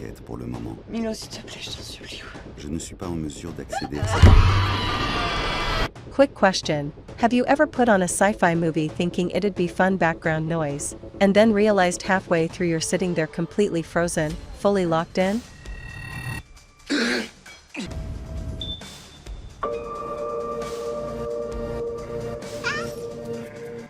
t'inquiète pour le moment. Milo, s'il te plaît, je t'en supplie. Je ne suis pas en mesure d'accéder à ça. Quick question. Have you ever put on a sci-fi movie thinking it'd be fun background noise, and then realized halfway through you're sitting there completely frozen, fully locked in?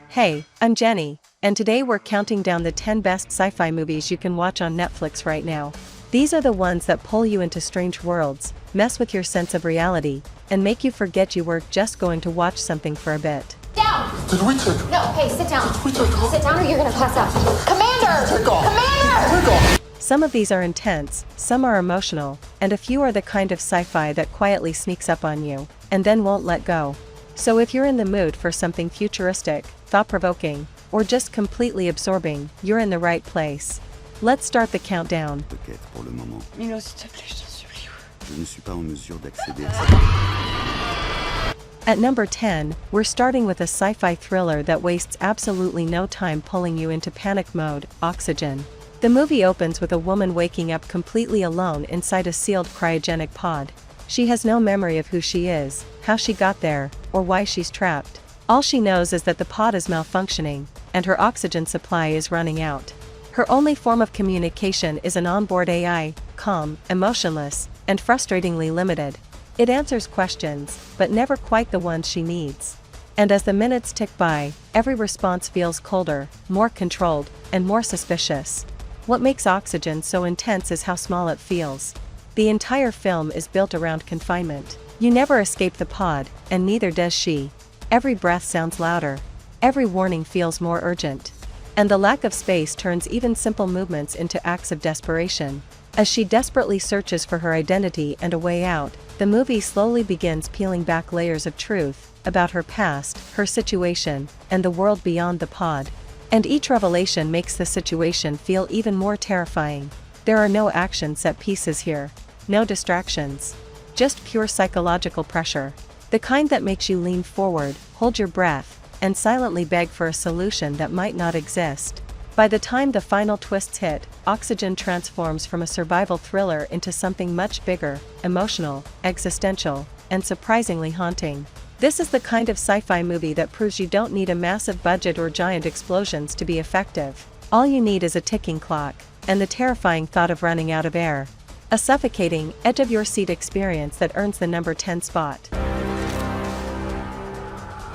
Hey, I'm Jenny, and today we're counting down the 10 best sci-fi movies you can watch on Netflix right now. These are the ones that pull you into strange worlds, mess with your sense of reality, and make you forget you were just going to watch something for a bit. Down! Did we take No, hey, sit down. Did we take off? Sit down or you're gonna pass out. Commander! Take off! Commander! Take off! Some of these are intense, some are emotional, and a few are the kind of sci-fi that quietly sneaks up on you, and then won't let go. So if you're in the mood for something futuristic, thought-provoking, or just completely absorbing, you're in the right place. Let's start the countdown. T'inquiète pour le moment. Milo, s'il te plaît, je t'en supplie. Je ne suis pas en mesure d'accéder à ça. At number 10, we're starting with a sci-fi thriller that wastes absolutely no time pulling you into panic mode, Oxygen. The movie opens with a woman waking up completely alone inside a sealed cryogenic pod. She has no memory of who she is, how she got there, or why she's trapped. All she knows is that the pod is malfunctioning, and her oxygen supply is running out. Her only form of communication is an onboard AI, calm, emotionless, and frustratingly limited. It answers questions, but never quite the ones she needs. And as the minutes tick by, every response feels colder, more controlled, and more suspicious. What makes Oxygen so intense is how small it feels. The entire film is built around confinement. You never escape the pod, and neither does she. Every breath sounds louder. Every warning feels more urgent. And the lack of space turns even simple movements into acts of desperation. As she desperately searches for her identity and a way out, the movie slowly begins peeling back layers of truth about her past, her situation, and the world beyond the pod. And each revelation makes the situation feel even more terrifying. There are no action set pieces here. No distractions. Just pure psychological pressure. The kind that makes you lean forward, hold your breath, and silently beg for a solution that might not exist. By the time the final twists hit, Oxygen transforms from a survival thriller into something much bigger, emotional, existential, and surprisingly haunting. This is the kind of sci-fi movie that proves you don't need a massive budget or giant explosions to be effective. All you need is a ticking clock, and the terrifying thought of running out of air. A suffocating, edge-of-your-seat experience that earns the number 10 spot.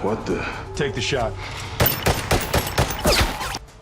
What the? Take the shot.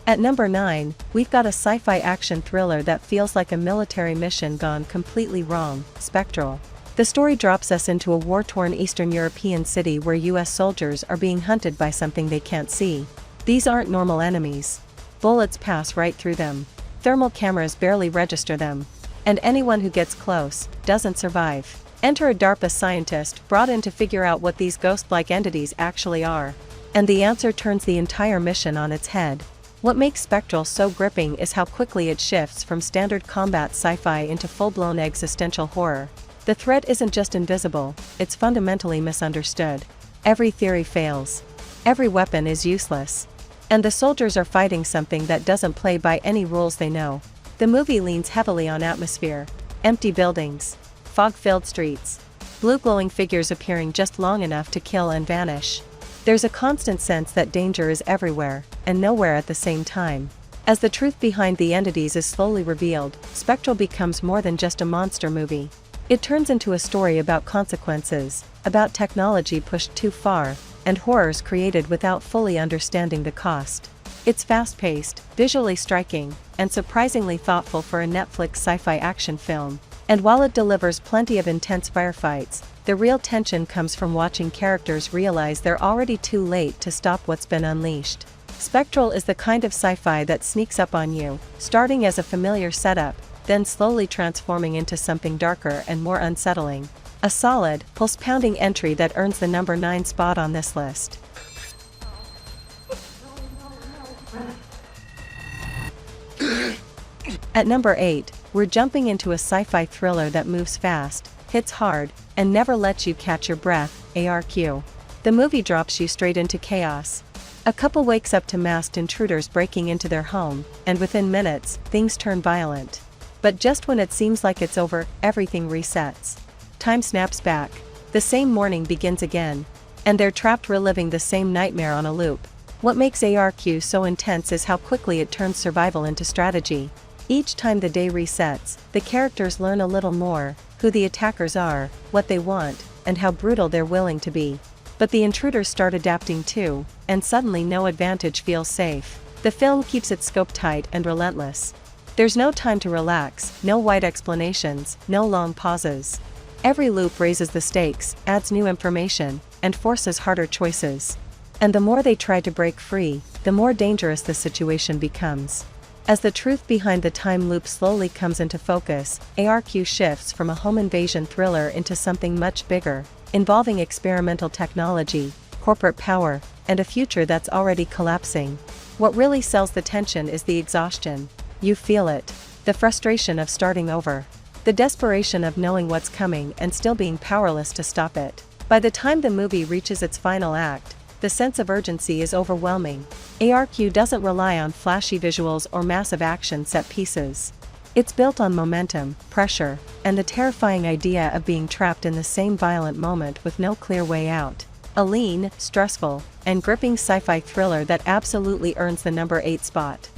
At number 9, we've got a sci-fi action thriller that feels like a military mission gone completely wrong, Spectral. The story drops us into a war-torn Eastern European city where US soldiers are being hunted by something they can't see. These aren't normal enemies. Bullets pass right through them. Thermal cameras barely register them. And anyone who gets close doesn't survive. Enter a DARPA scientist brought in to figure out what these ghost-like entities actually are. And the answer turns the entire mission on its head. What makes Spectral so gripping is how quickly it shifts from standard combat sci-fi into full-blown existential horror. The threat isn't just invisible, it's fundamentally misunderstood. Every theory fails. Every weapon is useless. And the soldiers are fighting something that doesn't play by any rules they know. The movie leans heavily on atmosphere. Empty buildings. Fog-filled streets. Blue glowing figures appearing just long enough to kill and vanish. There's a constant sense that danger is everywhere, and nowhere at the same time. As the truth behind the entities is slowly revealed, Spectral becomes more than just a monster movie. It turns into a story about consequences, about technology pushed too far, and horrors created without fully understanding the cost. It's fast-paced, visually striking, and surprisingly thoughtful for a Netflix sci-fi action film. And while it delivers plenty of intense firefights, the real tension comes from watching characters realize they're already too late to stop what's been unleashed. Spectral is the kind of sci-fi that sneaks up on you, starting as a familiar setup, then slowly transforming into something darker and more unsettling. A solid, pulse-pounding entry that earns the number 9 spot on this list. At number 8, we're jumping into a sci-fi thriller that moves fast, hits hard, and never lets you catch your breath, ARQ. The movie drops you straight into chaos. A couple wakes up to masked intruders breaking into their home, and within minutes, things turn violent. But just when it seems like it's over, everything resets. Time snaps back. The same morning begins again. And they're trapped reliving the same nightmare on a loop. What makes ARQ so intense is how quickly it turns survival into strategy. Each time the day resets, the characters learn a little more, who the attackers are, what they want, and how brutal they're willing to be. But the intruders start adapting too, and suddenly no advantage feels safe. The film keeps its scope tight and relentless. There's no time to relax, no wide explanations, no long pauses. Every loop raises the stakes, adds new information, and forces harder choices. And the more they try to break free, the more dangerous the situation becomes. As the truth behind the time loop slowly comes into focus, ARQ shifts from a home invasion thriller into something much bigger, involving experimental technology, corporate power, and a future that's already collapsing. What really sells the tension is the exhaustion. You feel it. The frustration of starting over. The desperation of knowing what's coming and still being powerless to stop it. By the time the movie reaches its final act, the sense of urgency is overwhelming. ARQ doesn't rely on flashy visuals or massive action set pieces. It's built on momentum, pressure, and the terrifying idea of being trapped in the same violent moment with no clear way out. A lean, stressful, and gripping sci-fi thriller that absolutely earns the number 8 spot.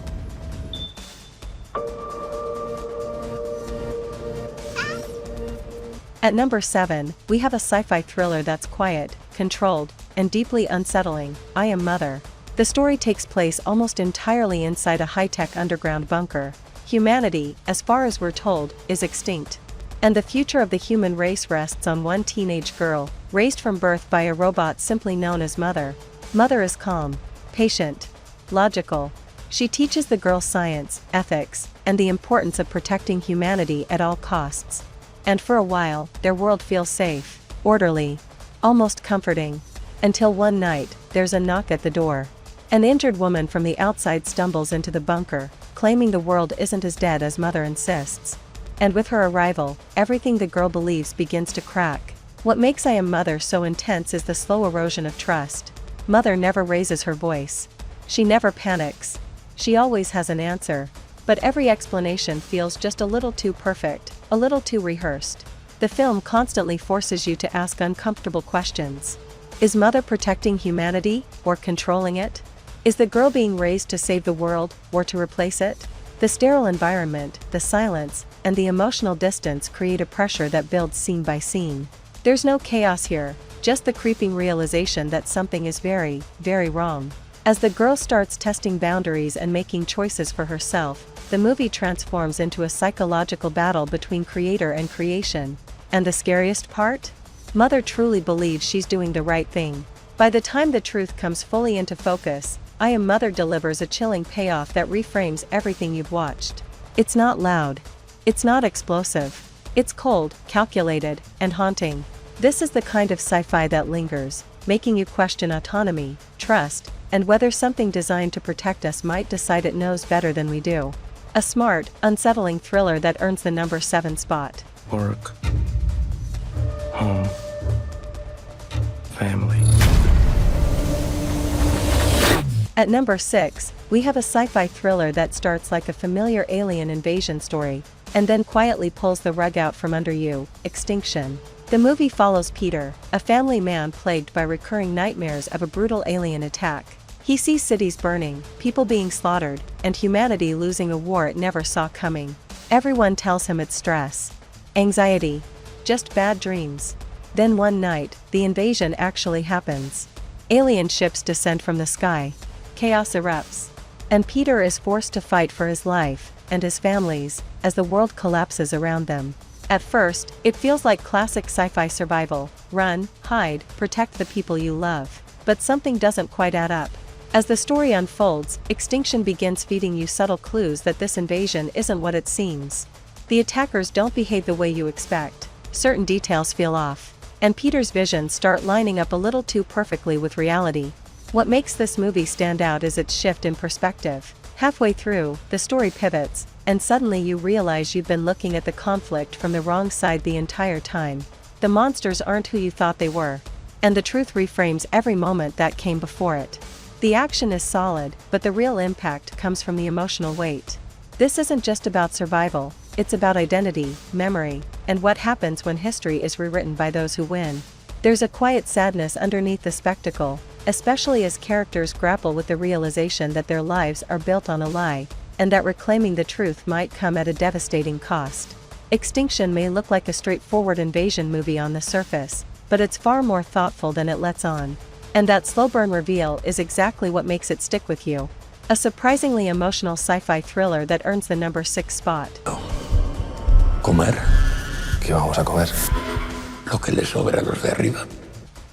At number 7, we have a sci-fi thriller that's quiet, controlled, and deeply unsettling, I Am Mother. The story takes place almost entirely inside a high-tech underground bunker. Humanity, as far as we're told, is extinct. And the future of the human race rests on one teenage girl, raised from birth by a robot simply known as Mother. Mother is calm, patient, logical. She teaches the girl science, ethics, and the importance of protecting humanity at all costs. And for a while, their world feels safe, orderly, almost comforting. Until one night, there's a knock at the door. An injured woman from the outside stumbles into the bunker, claiming the world isn't as dead as Mother insists. And with her arrival, everything the girl believes begins to crack. What makes I Am Mother so intense is the slow erosion of trust. Mother never raises her voice. She never panics. She always has an answer. But every explanation feels just a little too perfect, a little too rehearsed. The film constantly forces you to ask uncomfortable questions. Is Mother protecting humanity, or controlling it? Is the girl being raised to save the world, or to replace it? The sterile environment, the silence, and the emotional distance create a pressure that builds scene by scene. There's no chaos here, just the creeping realization that something is very, very wrong. As the girl starts testing boundaries and making choices for herself, the movie transforms into a psychological battle between creator and creation. And the scariest part? Mother truly believes she's doing the right thing. By the time the truth comes fully into focus, I Am Mother delivers a chilling payoff that reframes everything you've watched. It's not loud. It's not explosive. It's cold, calculated, and haunting. This is the kind of sci-fi that lingers, making you question autonomy, trust, and whether something designed to protect us might decide it knows better than we do. A smart, unsettling thriller that earns the number 7 spot. Work. Home. Family. At number 6, we have a sci-fi thriller that starts like a familiar alien invasion story, and then quietly pulls the rug out from under you, Extinction. The movie follows Peter, a family man plagued by recurring nightmares of a brutal alien attack. He sees cities burning, people being slaughtered, and humanity losing a war it never saw coming. Everyone tells him it's stress, anxiety, just bad dreams. Then one night, the invasion actually happens. Alien ships descend from the sky. Chaos erupts. And Peter is forced to fight for his life, and his family's, as the world collapses around them. At first, it feels like classic sci-fi survival. Run, hide, protect the people you love. But something doesn't quite add up. As the story unfolds, Extinction begins feeding you subtle clues that this invasion isn't what it seems. The attackers don't behave the way you expect. Certain details feel off. And Peter's visions start lining up a little too perfectly with reality. What makes this movie stand out is its shift in perspective. Halfway through, the story pivots, and suddenly you realize you've been looking at the conflict from the wrong side the entire time. The monsters aren't who you thought they were. And the truth reframes every moment that came before it. The action is solid, but the real impact comes from the emotional weight. This isn't just about survival, it's about identity, memory, and what happens when history is rewritten by those who win. There's a quiet sadness underneath the spectacle, especially as characters grapple with the realization that their lives are built on a lie, and that reclaiming the truth might come at a devastating cost. Extinction may look like a straightforward invasion movie on the surface, but it's far more thoughtful than it lets on. And that slow burn reveal is exactly what makes it stick with you. A surprisingly emotional sci-fi thriller that earns the number 6 spot. ¿Comer? ¿Qué vamos a comer? Lo que les sobra a los de arriba.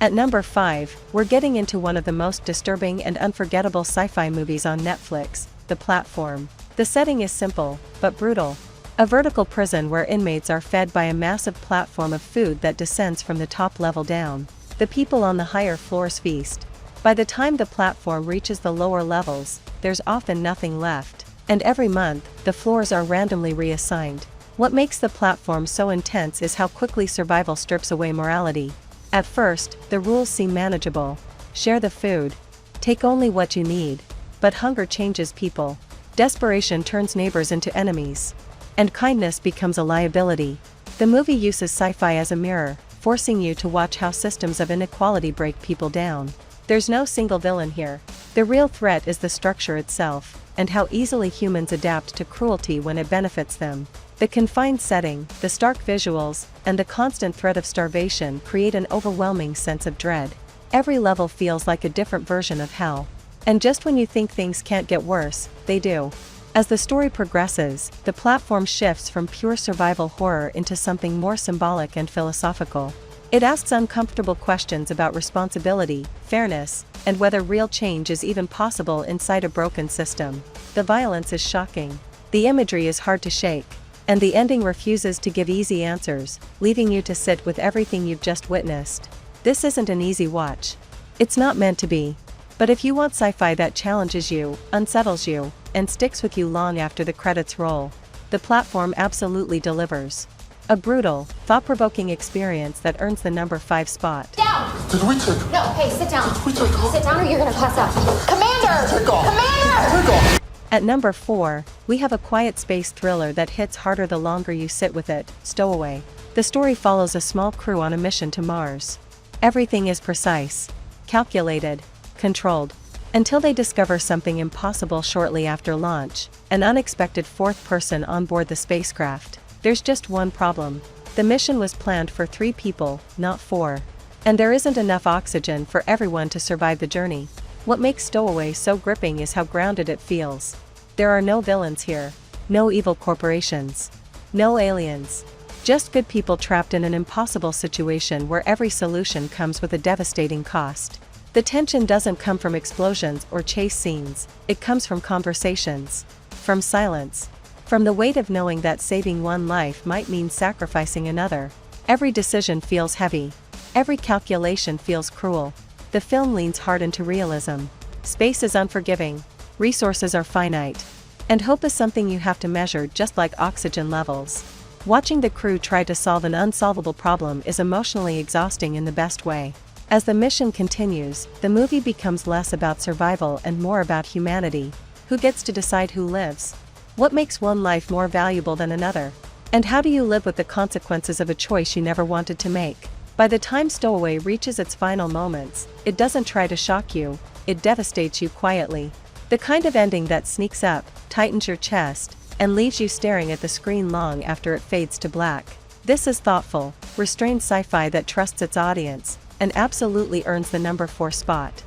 At number 5, we're getting into one of the most disturbing and unforgettable sci-fi movies on Netflix, The Platform. The setting is simple, but brutal. A vertical prison where inmates are fed by a massive platform of food that descends from the top level down. The people on the higher floors feast. By the time the platform reaches the lower levels, there's often nothing left, and every month, the floors are randomly reassigned. What makes the platform so intense is how quickly survival strips away morality. At first, the rules seem manageable. Share the food. Take only what you need. But hunger changes people. Desperation turns neighbors into enemies. And kindness becomes a liability. The movie uses sci-fi as a mirror, forcing you to watch how systems of inequality break people down. There's no single villain here. The real threat is the structure itself, and how easily humans adapt to cruelty when it benefits them. The confined setting, the stark visuals, and the constant threat of starvation create an overwhelming sense of dread. Every level feels like a different version of hell. And just when you think things can't get worse, they do. As the story progresses, the platform shifts from pure survival horror into something more symbolic and philosophical. It asks uncomfortable questions about responsibility, fairness, and whether real change is even possible inside a broken system. The violence is shocking. The imagery is hard to shake. And the ending refuses to give easy answers, leaving you to sit with everything you've just witnessed. This isn't an easy watch. It's not meant to be. But if you want sci-fi that challenges you, unsettles you, and sticks with you long after the credits roll, The Platform absolutely delivers. A brutal, thought-provoking experience that earns the number 5 spot. Down! Did we take off? No, hey, sit down. Did we take off? Sit down or you're gonna pass out. Commander! Take off. Commander! Take off. At number 4, we have a quiet space thriller that hits harder the longer you sit with it, Stowaway. The story follows a small crew on a mission to Mars. Everything is precise, calculated, controlled, until they discover something impossible shortly after launch, an unexpected fourth person on board the spacecraft. There's just one problem. The mission was planned for 3 people, not 4. And there isn't enough oxygen for everyone to survive the journey. What makes Stowaway so gripping is how grounded it feels. There are no villains here. No evil corporations. No aliens. Just good people trapped in an impossible situation where every solution comes with a devastating cost. The tension doesn't come from explosions or chase scenes, it comes from conversations. From silence. From the weight of knowing that saving one life might mean sacrificing another. Every decision feels heavy. Every calculation feels cruel. The film leans hard into realism. Space is unforgiving. Resources are finite. And hope is something you have to measure, just like oxygen levels. Watching the crew try to solve an unsolvable problem is emotionally exhausting in the best way. As the mission continues, the movie becomes less about survival and more about humanity. Who gets to decide who lives? What makes one life more valuable than another? And how do you live with the consequences of a choice you never wanted to make? By the time Stowaway reaches its final moments, it doesn't try to shock you, it devastates you quietly. The kind of ending that sneaks up, tightens your chest, and leaves you staring at the screen long after it fades to black. This is thoughtful, restrained sci-fi that trusts its audience, and absolutely earns the number 4 spot.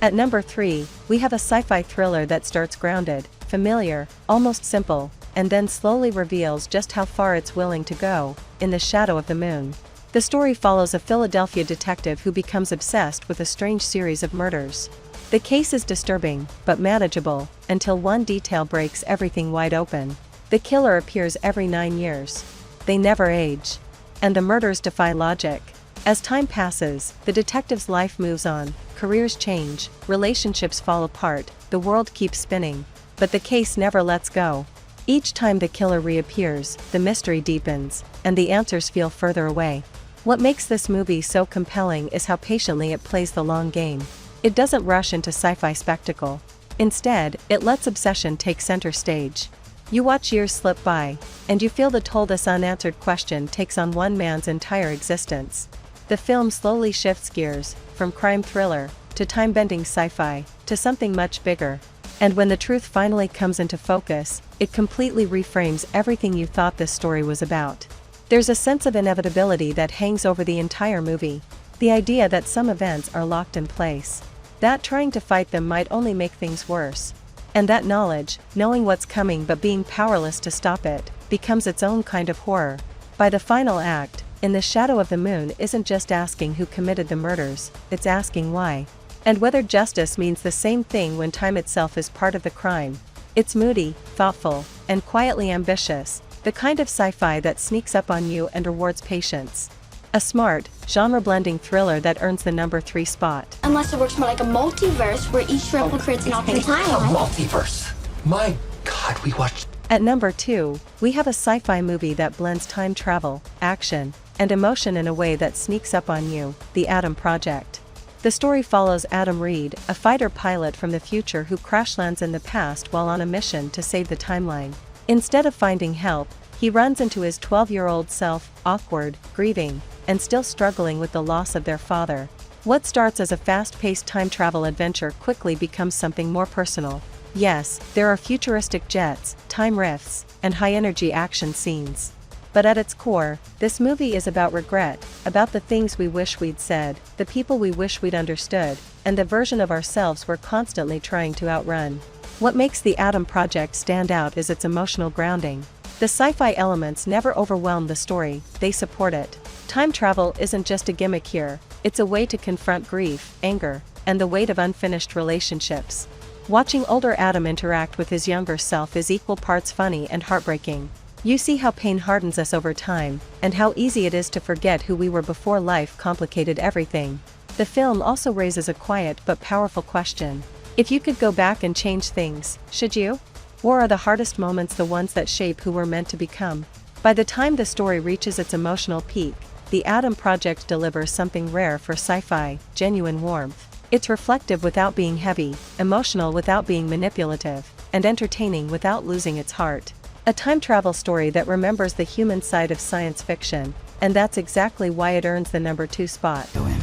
At number 3, we have a sci-fi thriller that starts grounded, familiar, almost simple, and then slowly reveals just how far it's willing to go, In the Shadow of the Moon. The story follows a Philadelphia detective who becomes obsessed with a strange series of murders. The case is disturbing, but manageable, until one detail breaks everything wide open. The killer appears every 9 years. They never age. And the murders defy logic. As time passes, the detective's life moves on, careers change, relationships fall apart, the world keeps spinning. But the case never lets go. Each time the killer reappears, the mystery deepens, and the answers feel further away. What makes this movie so compelling is how patiently it plays the long game. It doesn't rush into sci-fi spectacle. Instead, it lets obsession take center stage. You watch years slip by, and you feel the toll this unanswered question takes on one man's entire existence. The film slowly shifts gears, from crime thriller, to time-bending sci-fi, to something much bigger. And when the truth finally comes into focus, it completely reframes everything you thought this story was about. There's a sense of inevitability that hangs over the entire movie. The idea that some events are locked in place. That trying to fight them might only make things worse. And that knowledge, knowing what's coming but being powerless to stop it, becomes its own kind of horror. By the final act, In the Shadow of the Moon isn't just asking who committed the murders, it's asking why. And whether justice means the same thing when time itself is part of the crime. It's moody, thoughtful, and quietly ambitious, the kind of sci-fi that sneaks up on you and rewards patience. A smart, genre-blending thriller that earns the number 3 spot. Unless it works more like a multiverse where each ripple creates an alternate A time. multiverse. My God, we watched. At number 2, we have a sci-fi movie that blends time travel, action, and emotion in a way that sneaks up on you, The Atom Project. The story follows Adam Reed, a fighter pilot from the future who crash lands in the past while on a mission to save the timeline. Instead of finding help, he runs into his 12-year-old self, awkward, grieving, and still struggling with the loss of their father. What starts as a fast-paced time travel adventure quickly becomes something more personal. Yes, there are futuristic jets, time rifts, and high-energy action scenes. But at its core, this movie is about regret, about the things we wish we'd said, the people we wish we'd understood, and the version of ourselves we're constantly trying to outrun. What makes The Atom Project stand out is its emotional grounding. The sci-fi elements never overwhelm the story, they support it. Time travel isn't just a gimmick here, it's a way to confront grief, anger, and the weight of unfinished relationships. Watching older Adam interact with his younger self is equal parts funny and heartbreaking. You see how pain hardens us over time, and how easy it is to forget who we were before life complicated everything. The film also raises a quiet but powerful question. If you could go back and change things, should you? Or are the hardest moments the ones that shape who we're meant to become? By the time the story reaches its emotional peak, The Atom Project delivers something rare for sci-fi, genuine warmth. It's reflective without being heavy, emotional without being manipulative, and entertaining without losing its heart. A time travel story that remembers the human side of science fiction, and that's exactly why it earns the number 2 spot. Go in.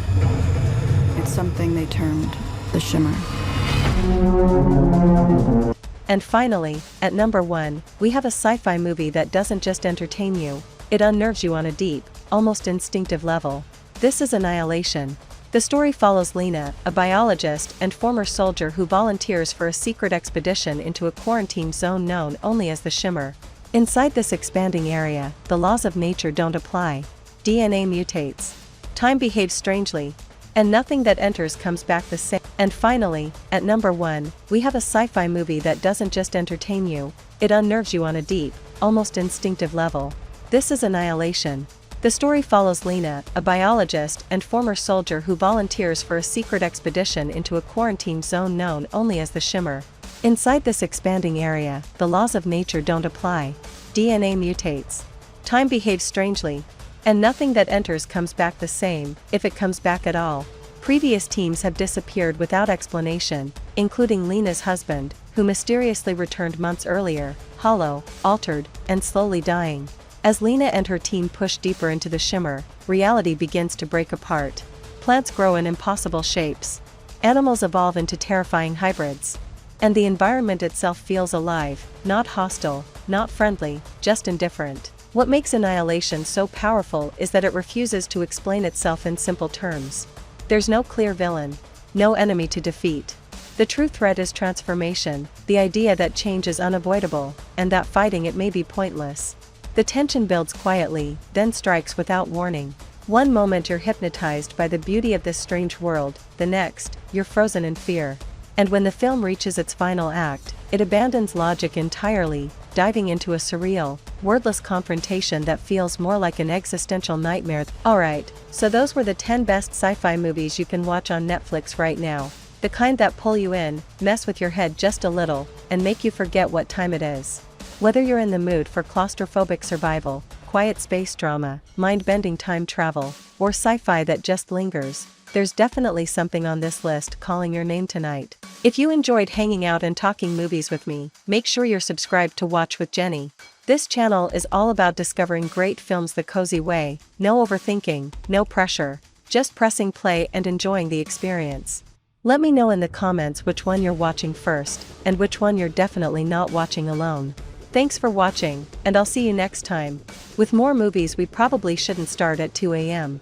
It's something they termed the shimmer. And finally, at number 1, we have a sci-fi movie that doesn't just entertain you, it unnerves you on a deep, almost instinctive level. This is Annihilation. The story follows Lena, a biologist and former soldier who volunteers for a secret expedition into a quarantine zone known only as the Shimmer. Inside this expanding area, the laws of nature don't apply. DNA mutates. Time behaves strangely. And nothing that enters comes back the same. And finally, at number 1, we have a sci-fi movie that doesn't just entertain you, it unnerves you on a deep, almost instinctive level. This is Annihilation. The story follows Lena, a biologist and former soldier who volunteers for a secret expedition into a quarantine zone known only as the Shimmer. Inside this expanding area, the laws of nature don't apply. DNA mutates. Time behaves strangely. And nothing that enters comes back the same, if it comes back at all. Previous teams have disappeared without explanation, including Lena's husband, who mysteriously returned months earlier, hollow, altered, and slowly dying. As Lena and her team push deeper into the Shimmer, reality begins to break apart. Plants grow in impossible shapes. Animals evolve into terrifying hybrids. And the environment itself feels alive, not hostile, not friendly, just indifferent. What makes Annihilation so powerful is that it refuses to explain itself in simple terms. There's no clear villain, no enemy to defeat. The true threat is transformation, the idea that change is unavoidable, and that fighting it may be pointless. The tension builds quietly, then strikes without warning. One moment you're hypnotized by the beauty of this strange world, the next, you're frozen in fear. And when the film reaches its final act, it abandons logic entirely, diving into a surreal, wordless confrontation that feels more like an existential nightmare. Alright, so those were the 10 best sci-fi movies you can watch on Netflix right now. The kind that pull you in, mess with your head just a little, and make you forget what time it is. Whether you're in the mood for claustrophobic survival, quiet space drama, mind-bending time travel, or sci-fi that just lingers, there's definitely something on this list calling your name tonight. If you enjoyed hanging out and talking movies with me, make sure you're subscribed to Watch with Jenny. This channel is all about discovering great films the cozy way, no overthinking, no pressure, just pressing play and enjoying the experience. Let me know in the comments which one you're watching first, and which one you're definitely not watching alone. Thanks for watching, and I'll see you next time. With more movies we probably shouldn't start at 2 a.m.